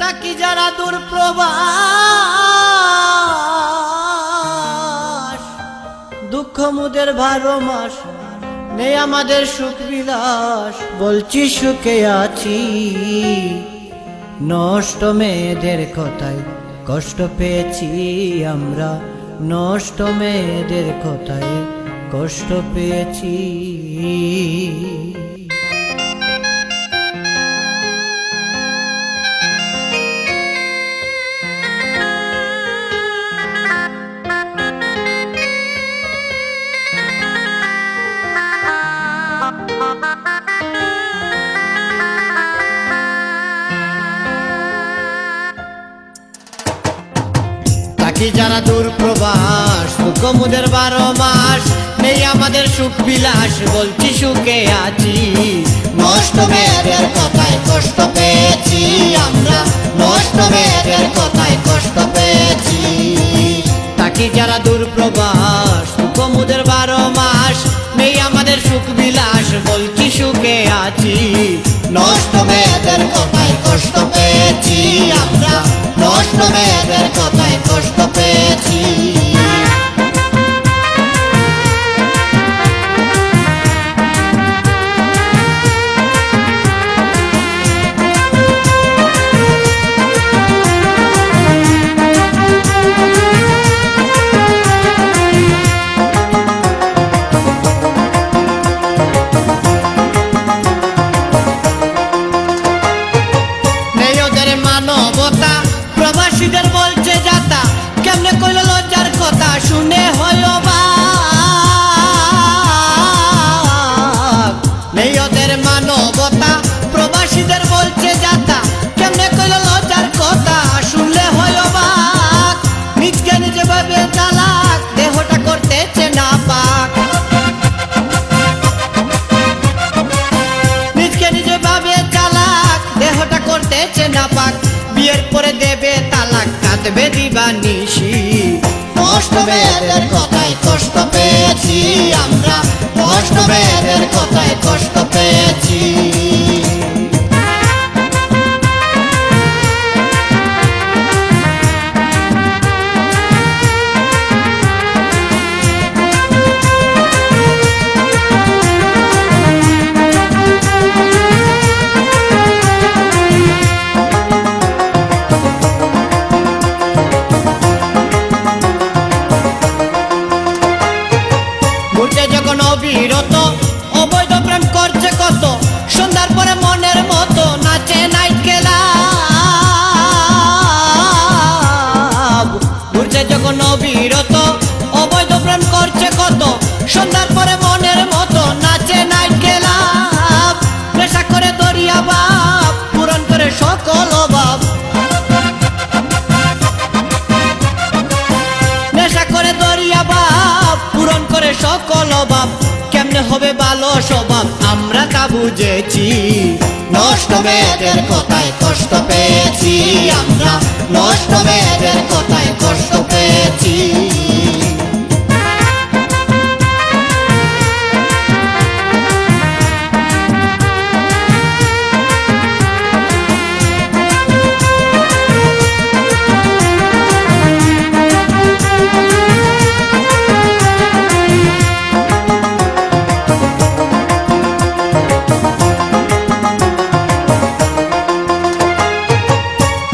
তাকি যারা দূর প্রবাস, দুঃখ মুদের 12 মাস নেই আমাদের সুখ বিলাস। বলছি সুখে আছি, নষ্ট মেয়েদের কথায় কষ্ট পেয়েছি আমরা, নষ্ট মেয়েদের কথায় কষ্ট পেয়েছি। তাকি যারা দূর প্রবাস, দুঃখ মুদের 12 মাস নেই আমাদের সুখ বিলাস। বলছি সুখে আছি, নষ্ট মেয়েদের কথায় কষ্ট পেয়েছি আমরা, নষ্ট মেয়েদের কথায় কষ্ট পেয়েছি। তাকি যারা দূর প্রবাস, দুঃখ মুদের 12 মাস নেই আমাদের সুখ বিলাস। বলছি সুখে আছি, নষ্ট মেয়েদের কথায় কষ্ট পেয়েছি আমরা, নষ্ট মেয়েদের কথায় কষ্ট পেয়েছি। মানবতা প্রবাসীদের বলছে যাতা, কেমনে কইল লজ্জার কথা শুনে হইল বাপ। নেই ওদের মানবতা প্রবাসীদের বলছে যাতা, কেমনে কইল লজ্জার কথা শুনলে হইল বাপ। নিজকে নিজে ভাবে চালাক, দেহটা করতেছে না পাক। নিজকে নিজে ভাবে চালাক, দেহটা করতেছে না পাক। বিয়ের পরে দেবে তালাক, কাঁদবে দিবানিশি। নষ্ট মেয়েদের কথায় কষ্ট পেয়েছি আমরা, নষ্ট মেয়েদের কথায় কষ্ট পেয়েছি। যখন অবিরত অবৈধ প্রেম করছে কত, সন্ধ্যার পরে মনের মতো নাচে নাইট ক্লাব। ঘুরছে যখন অবিরত অবৈধ প্রেম করছে কত, সন্ধ্যার পরে মনের মতো নাচে নাইট ক্লাব। নেশা করে দরিয়া বাপ, পূরণ করে সকল অভাব। নেশা করে দরিয়া বাপ, পূরণ করে সকল অভাব। কেমনে হবে ভালো স্বভাব আমরা তা বুঝেছি, নষ্ট মেয়েদের কথায় কষ্ট পেয়েছি আমরা, নষ্ট মেয়েদের কথায় কষ্ট পেয়েছি।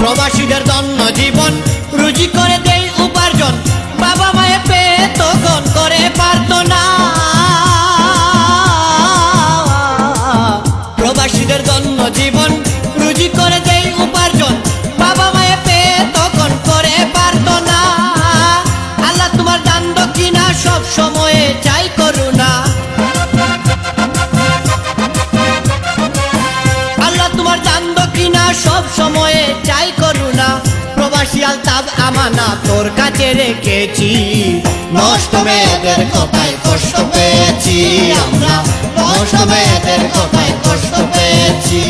প্রবাসীদের জন্য জীবন রুজি করে দেই উপার্জন, বাবা মায়ে পেয়ে তখন করে পারত না। প্রবাসীদের জন্য জীবন রুজি করে দেই উপার্জন, বাবা মায়ে পেয়ে তখন করে পারত না। আল্লাহ তোমার দান দক্ষিণা সব সময়ে চাই করুণা। আল্লাহ তোমার দান দক্ষিণা সব সময়ে চাই করুণা। প্রবাসী আলতাব আমানা তোর কাছে রেখেছি, নষ্ট মেয়েদের কথায় কষ্ট পেয়েছি আমরা, নষ্ট মেয়েদের কথায় কষ্ট পেয়েছি।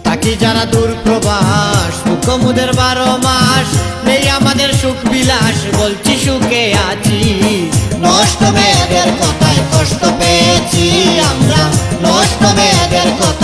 তাকি যারা দূর প্রবাস, দুঃখ মুদের 12 মাস নেই আমাদের সুখ বিলাস। বলছি সুখে আছি, নষ্ট মেয়েদের কথায় কষ্ট পেয়েছি আমরা, নষ্ট মেয়েদের কথা